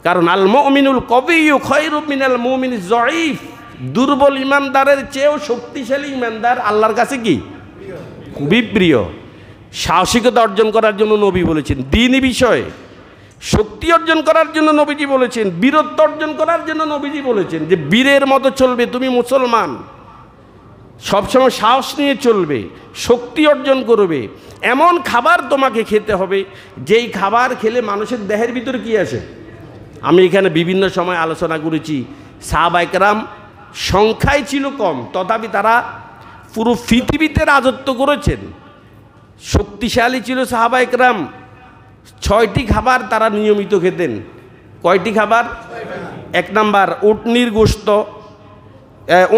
কারণ আল মুমিনুল কবিয়্যু খায়রুম মিনাল মুমিনিজ যঈফ। দুর্বল ইমানদারের চেয়েও শক্তিশালী ইমানদার আল্লাহর কাছে কি? খুবই প্রিয়। সাহসিকতা অর্জন করার জন্য নবী বলেছেন, দ্বিধি বিষয়ে শক্তি অর্জন করার জন্য নবীজি বলেছেন, বীরত্ব অর্জন করার জন্য নবীজি বলেছেন যে বীরের মতো চলবে তুমি মুসলমান, সবসময় সাহস নিয়ে চলবে, শক্তি অর্জন করবে। এমন খাবার তোমাকে খেতে হবে যেই খাবার খেলে মানুষের দেহের ভিতরে কি আসে। আমি এখানে বিভিন্ন সময় আলোচনা করেছি, সাহাবায়ে কেরাম সংখ্যায় ছিল কম, তথাপি তারা পুরো পৃথিবীতে রাজত্ব করেছেন। শক্তিশালী ছিল সাহাবায়ে কেরাম। 6টি খাবার তারা নিয়মিত খেতেন। কয়টি খাবার? 1 নাম্বার উটনির গোশত,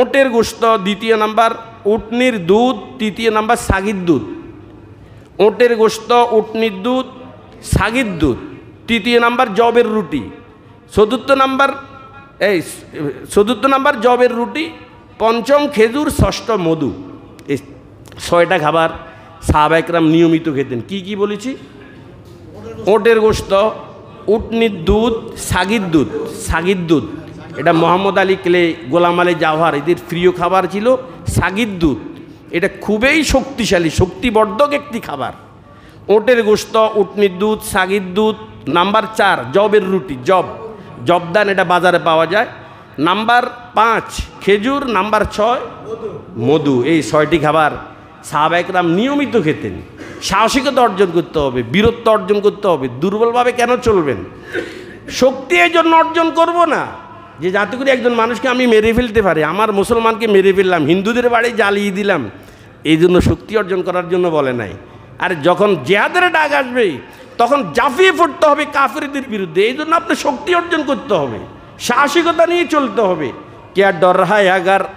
ওটের গোশত, 2 নাম্বার উটনির দুধ, 3 নাম্বার ছাগির দুধ। ওটের গোশত, উটনির দুধ, ছাগির দুধ, 3 নাম্বার জবের রুটি, 4 নাম্বার জবের রুটি, 5ম খেজুর, 6ম মধু। এই 6টা খাবার সাহাবায়ে কেরাম নিয়মিত খেতেন। কি কি বলেছি? ওটের গোশত, উটনির দুধ, ছাগির দুধ। ছাগির দুধ এটা মোহাম্মদ আলী ক্লে, গোলাম আলী জাওহার এদের প্রিয় খাবার ছিল ছাগির দুধ। এটা খুবই শক্তিশালী, শক্তিবর্ধক একটি খাবার। ওটের গোশত, উটনির দুধ, ছাগির দুধ। নাম্বার 4 জবের রুটি, জবদান, এটা বাজারে পাওয়া যায়। নাম্বার 5 খেজুর। নাম্বার 6 মধু। এই 6টি খাবার সাহাবায়ে কেরাম নিয়মিত খেতেন। সাহসিকতা অর্জন করতে হবে, বীরত্ব অর্জন করতে হবে। দুর্বলভাবে কেন চলবেন? শক্তি এই জন্য অর্জন করব না যে যাতে করে একজন মানুষকে আমি মেরে ফেলতে পারি, আমার মুসলমানকে মেরে ফেললাম, হিন্দুদের বাড়ি জ্বালিয়ে দিলাম, এই জন্য শক্তি অর্জন করার জন্য বলে নাই। আর যখন জিহাদের ডাক আসবে তখন জাফিয়ে পড়তে হবে কাফিরদের বিরুদ্ধে, এই জন্য আপনি শক্তি অর্জন করতে হবে, সাহসিকতা নিয়ে চলতে হবে। क्या डर है अगर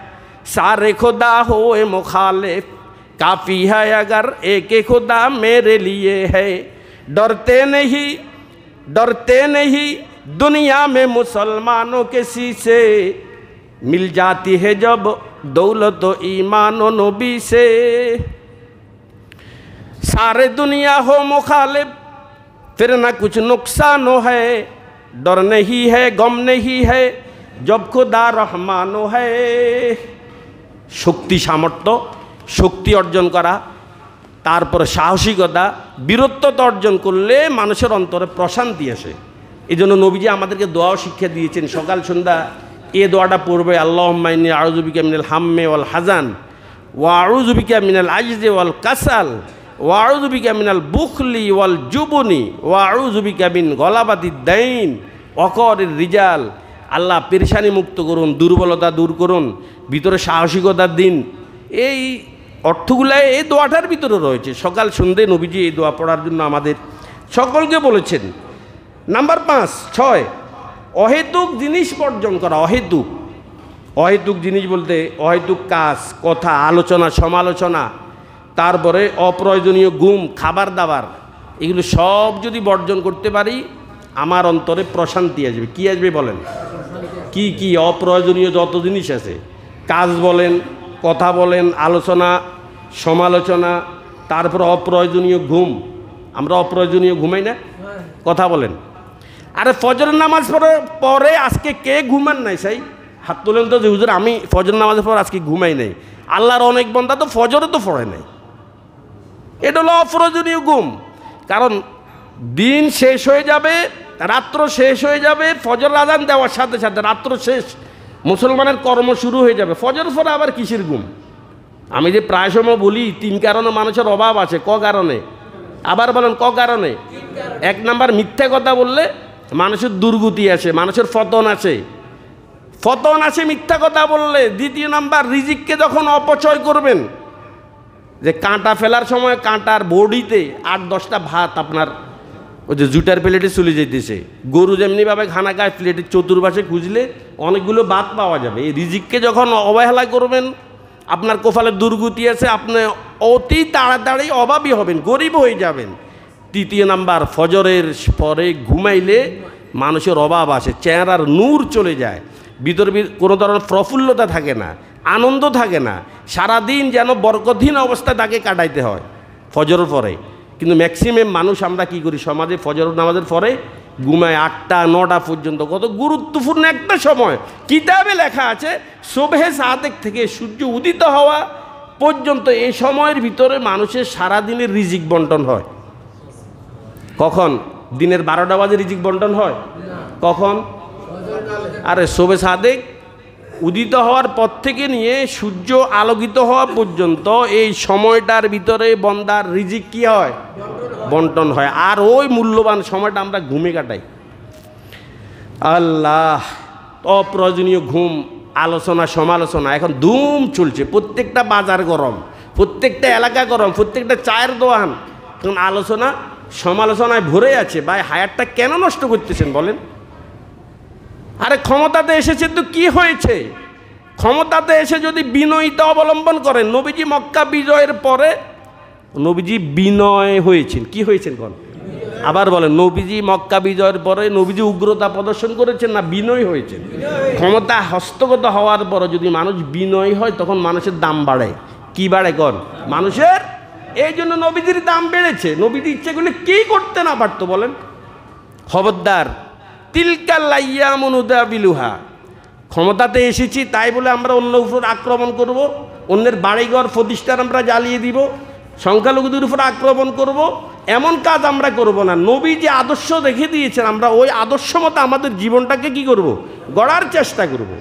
सारे खुदा होए मुखालिफ, काफ़ी है अगर एक खुदा मेरे लिए है। डरते नहीं दुनिया में मुसलमानों के शीशे, मिल जाती है जब दौलत ईमान व नबी से। सारे दुनिया हो मुखालिफ फिर ना कुछ नुकसान है, डर नहीं है गम नहीं है जब खुदा रहमानो है। শক্তি, সামর্থ্য, শক্তি অর্জন করা, তারপরে সাহসিকতা, বীরত্বতা অর্জন করলে মানুষের অন্তরে প্রশান্তি আসে। এই জন্য নবীজি আমাদেরকে দোয়াও শিক্ষা দিয়েছেন, সকাল সন্ধ্যা এ দোয়াটা পড়বে, আল্লাহুম্মা ইন্নী আউযু বিকা মিনাল হাম্মি ওয়াল হাজান ওয়া আউযু বিকা মিনাল আজজি ওয়াল কাসাল ওয়া আউযু বিকা মিনাল বুখলি ওয়াল জুবনি ওয়া আউযু বিকা মিন গলাবাতিদ দাইন ওয়া করির রিজাল। আল্লাহ পেরেশানি মুক্ত করুন, দুর্বলতা দূর করুন, ভিতরে সাহসিকতার দিন। এই অর্থগুলাই এই দোয়াটার ভিতরে রয়েছে। সকাল সন্ধ্যে নবীজি এই দোয়া পড়ার জন্য আমাদের সকলকে বলেছেন। নাম্বার 5 অহেতুক জিনিস বর্জন করা। অহেতুক জিনিস বলতে অহেতুক কাজ, কথা, আলোচনা, সমালোচনা, তারপরে অপ্রয়োজনীয় গুম, খাবার দাবার, এগুলো সব যদি বর্জন করতে পারি আমার অন্তরে প্রশান্তি আসবে। কি আসবে বলেন? কি কি অপ্রয়োজনীয় যত জিনিস আছে, কাজ বলেন, কথা বলেন, আলোচনা, সমালোচনা, তারপর অপ্রয়োজনীয় ঘুম। আমরা অপ্রয়োজনীয় ঘুমাই না? কথা বলেন। আরে ফজরের নামাজ পরে আজকে কে ঘুমান নাই? সেই হাত তোলেন তো যে হুজুর আমি ফজর নামাজের পর আজকে ঘুমাই নাই। আল্লাহর অনেক বান্দা তো ফজরে তো পড়ে নাই। এটা হলো অপ্রয়োজনীয় ঘুম। কারণ দিন শেষ হয়ে যাবে, রাত্র শেষ হয়ে যাবে, ফজর আযান দেওয়ার সাথে সাথে রাত্র শেষ, মুসলমানের কর্ম শুরু হয়ে যাবে। ফজর পরে আবার কিসের ঘুম? আমি যে প্রায় সময় বলি 3 কারণে মানুষের অভাব আছে। ক কারণে? আবার বলেন ক কারণে? 1 নাম্বার মিথ্যা কথা বললে মানুষের দুর্গতি আসে, মানুষের পতন আসে মিথ্যা কথা বললে। 2 নাম্বার রিজিককে যখন অপচয় করবেন, যে কাঁটা ফেলার সময় কাঁটার বডিতে 8-10টা ভাত আপনার ওই যে জুটার প্লেটে চলে যেতেছে। গরু যেমনিভাবে খানা খায়, প্লেটের চতুর্পাশে খুঁজলে অনেকগুলো ভাত পাওয়া যাবে। এই রিজিককে যখন অবহেলা করবেন, আপনার কপালের দুর্গতি আছে, আপনি অতি তাড়াতাড়ি অভাবী হবেন, গরিব হয়ে যাবেন। তৃতীয় নাম্বার, ফজরের পরে ঘুমাইলে মানুষের অভাব আসে, চেহারার নূর চলে যায়, ভিতরে কোনো ধরনের প্রফুল্লতা থাকে না, আনন্দ থাকে না, সারাদিন যেন বরকতহীন অবস্থায় তাকে কাটাইতে হয় ফজরের পরে। কিন্তু ম্যাক্সিমাম মানুষ আমরা কি করি সমাজে, ফজর নামাজের পরে ঘুমায় 8টা 9টা পর্যন্ত। কত গুরুত্বপূর্ণ একটা সময়, কিতাবে লেখা আছে সুবহে সাদেক থেকে সূর্য উদিত হওয়া পর্যন্ত এই সময়ের ভিতরে মানুষের সারাদিনের রিজিক বন্টন হয়। কখন? দিনের 12টা বাজে রিজিক বন্টন হয়। কখন? আরে সুবহে সাদেক উদিত হওয়ার পর থেকে নিয়ে সূর্য আলোকিত হওয়া পর্যন্ত এই সময়টার ভিতরে বন্দার রিজিক কি হয়? বন্টন হয়। আর ওই মূল্যবান সময়টা আমরা ঘুমে কাটাই। আল্লাহ, অপ্রয়োজনীয় ঘুম, আলোচনা সমালোচনা এখন ধুম চলছে। প্রত্যেকটা বাজার গরম, প্রত্যেকটা এলাকা গরম, প্রত্যেকটা চায়ের দোকান এখন আলোচনা সমালোচনায় ভরে আছে। ভাই, হায়াতটা কেন নষ্ট করতেছেন বলেন? আরে ক্ষমতাতে এসেছে তো কি হয়েছে? ক্ষমতাতে এসে যদি বিনয়িতা অবলম্বন করেন, নবীজি মক্কা বিজয়ের পরে নবীজি বিনয় হয়েছেন। কি হয়েছেন কোন? আবার বলেন, নবীজি মক্কা বিজয়ের পরে নবীজি উগ্রতা প্রদর্শন করেছেন না বিনয় হয়েছেন? ক্ষমতা হস্তগত হওয়ার পরে যদি মানুষ বিনয় হয় তখন মানুষের দাম বাড়ে। কি বাড়ে কোন? মানুষের। এই জন্য নবীজির দাম বেড়েছে। নবীজি ইচ্ছে করলে কি করতে না পারতো বলেন? খবরদার, তিলকাল আইয়ামু নুদাবিলুহা। ক্ষমতাতে এসেছি তাই বলে আমরা অন্য উপর আক্রমণ করব, অন্যের বাড়িঘর প্রতিষ্ঠান আমরা জ্বালিয়ে দিব, সংখ্যালঘুদের উপর আক্রমণ করব, এমন কাজ আমরা করব না। নবী যে আদর্শ রেখে দিয়েছেন, আমরা ওই আদর্শ মতো আমাদের জীবনটাকে কি করব? গড়ার চেষ্টা করব।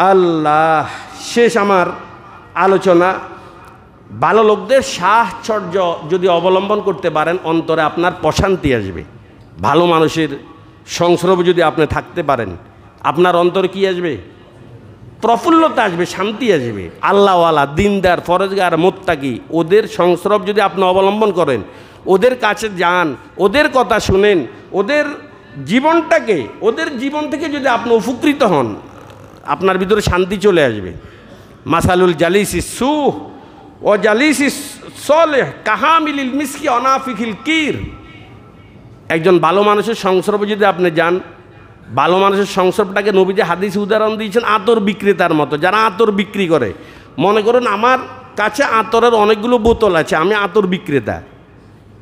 আল্লাহ, শেষ আমার আলোচনা, ভালো লোকদের সাহচর্য যদি অবলম্বন করতে পারেন, অন্তরে আপনার প্রশান্তি আসবে। ভালো মানুষের সংস্রবে যদি আপনি থাকতে পারেন, আপনার অন্তরে কি আসবে? প্রফুল্লতা আসবে, শান্তি আসবে। আল্লাহওয়ালা, দিনদার, ফরজগার, মুত্তাকি, ওদের সংস্রব যদি আপনি অবলম্বন করেন, ওদের কাছে যান, ওদের কথা শুনেন, ওদের জীবনটাকে, ওদের জীবন থেকে যদি আপনি উপকৃত হন, আপনার ভিতরে শান্তি চলে আসবে। মাসালুল জালিসি সুহ ও জালিসি সলেহ কাহামিলিল মিসকি অনাফিকিল কির। একজন ভালো মানুষের সংস্রবে যদি আপনি যান, ভালো মানুষের সংস্রবটাকে নবীজি হাদিসে উদাহরণ দিয়েছেন আতর বিক্রেতার মতো। যারা আতর বিক্রি করে, মনে করুন আমার কাছে আতরের অনেকগুলো বোতল আছে, আমি আতর বিক্রেতা।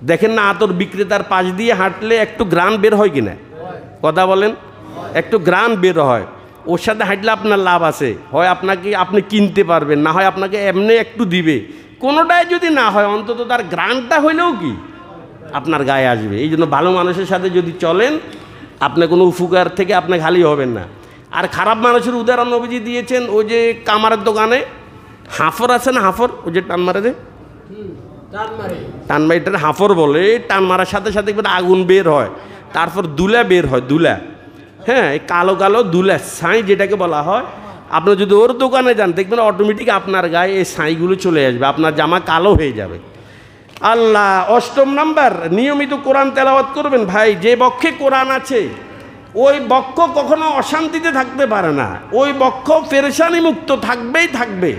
দেখেন না, আতর বিক্রেতার পাশ দিয়ে হাঁটলে একটু গ্রান বের হয় কিনা? কথা বলেন, একটু গ্রান বের হয়। ওর সাথে হাঁটলে আপনার লাভ আছে, হয় আপনাকে আপনি কিনতে পারবেন, না হয় আপনাকে এমনি একটু দিবে। কোনোটাই যদি না হয়, অন্তত তার গ্রানটা হইলেও কি আপনার গায়ে আসবে। এই জন্য ভালো মানুষের সাথে যদি চলেন, আপনি কোনো উপকার থেকে আপনি খালি হবেন না। আর খারাপ মানুষের উদাহরণ নবীজি দিয়েছেন, ওই যে কামারের দোকানে হাফর আছে না, হাফর, ওই যে টান মারে, টান মারিটার হাফর বলে। টান মারার সাথে সাথে আগুন বের হয়, তারপর দুলা বের হয়, দুলা। হ্যাঁ, এই কালো কালো দুলা, ছাই যেটাকে বলা হয়। আপনি যদি ওর দোকানে যান, দেখবেন অটোমেটিক আপনার গায়ে এই ছাইগুলো চলে আসবে, আপনার জামা কালো হয়ে যাবে। আল্লাহ, অষ্টম নাম্বার, নিয়মিত কোরআন তেলাওয়াত করবেন। ভাই, যে বক্ষে কোরআন আছে ওই বক্ষ কখনো অশান্তিতে থাকতে পারে না, ওই বক্ষ পেরেশানি মুক্ত থাকবেই থাকবে।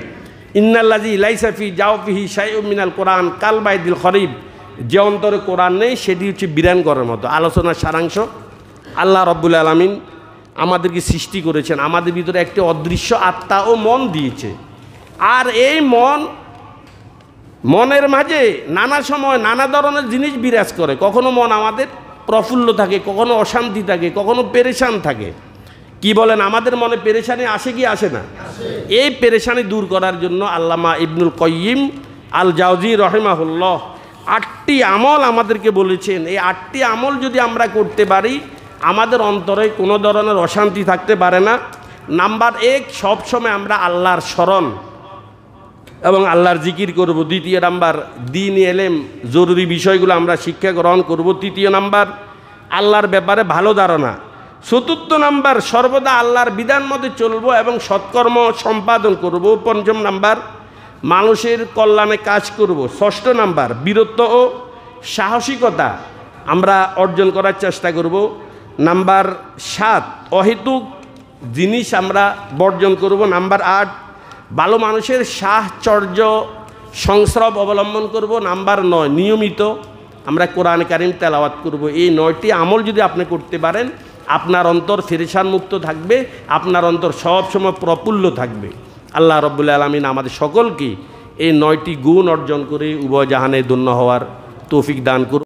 ইন্নাল্লাযী লাইসা ফি জাওফিহি শাইউম মিনাল কোরআন কাল বাইদিল খরিব। যে অন্তরে কোরআন নেই সেটি হচ্ছে বিরান ঘরের মতো। আলোচনার সারাংশ, আল্লাহ রব্বুল আলামিন আমাদেরকে সৃষ্টি করেছেন, আমাদের ভিতরে একটি অদৃশ্য আত্মা ও মন দিয়েছে। আর এই মনের মাঝে নানা সময় নানা ধরনের জিনিস বিরাজ করে। কখনো মন আমাদের প্রফুল্ল থাকে, কখনো অশান্তি থাকে, কখনো পেরেশান থাকে। কি বলেন, আমাদের মনে পেরেশানি আসে কি আসে না? এই পেরেশানি দূর করার জন্য আল্লামা ইবনুল কাইয়িম আল জাওজি রহিমাহুল্লাহ 8টি আমল আমাদেরকে বলেছেন। এই 8টি আমল যদি আমরা করতে পারি, আমাদের অন্তরে কোনো ধরনের অশান্তি থাকতে পারে না। নাম্বার 1, সবসময় আমরা আল্লাহর স্মরণ এবং আল্লাহর জিকির করব। দ্বিতীয় নাম্বার, দ্বীন এলেম, জরুরি বিষয়গুলো আমরা শিক্ষা গ্রহণ করব। তৃতীয় নাম্বার, আল্লাহর ব্যাপারে ভালো ধারণা। চতুর্থ নাম্বার, সর্বদা আল্লাহর বিধান মতে চলবো এবং সৎকর্ম সম্পাদন করব। পঞ্চম নাম্বার, মানুষের কল্যাণে কাজ করব। ষষ্ঠ নাম্বার, বীরত্ব ও সাহসিকতা আমরা অর্জন করার চেষ্টা করব। নাম্বার 7, অহেতুক জিনিস আমরা বর্জন করব। নাম্বার 8, ভালো মানুষের সাহচর্য সংস্রব অবলম্বন করব। নাম্বার 9, নিয়মিত আমরা কোরআন কারীম তেলাওয়াত করব। এই 9টি আমল যদি আপনি করতে পারেন, আপনার অন্তর ফেরেশান মুক্ত থাকবে, আপনার অন্তর সবসময় প্রফুল্ল থাকবে। আল্লাহ রাব্বুল আলামিন আমাদের সকলকে এই 9টি গুণ অর্জন করে উভয় জাহানে ধন্য হওয়ার তৌফিক দান করুন।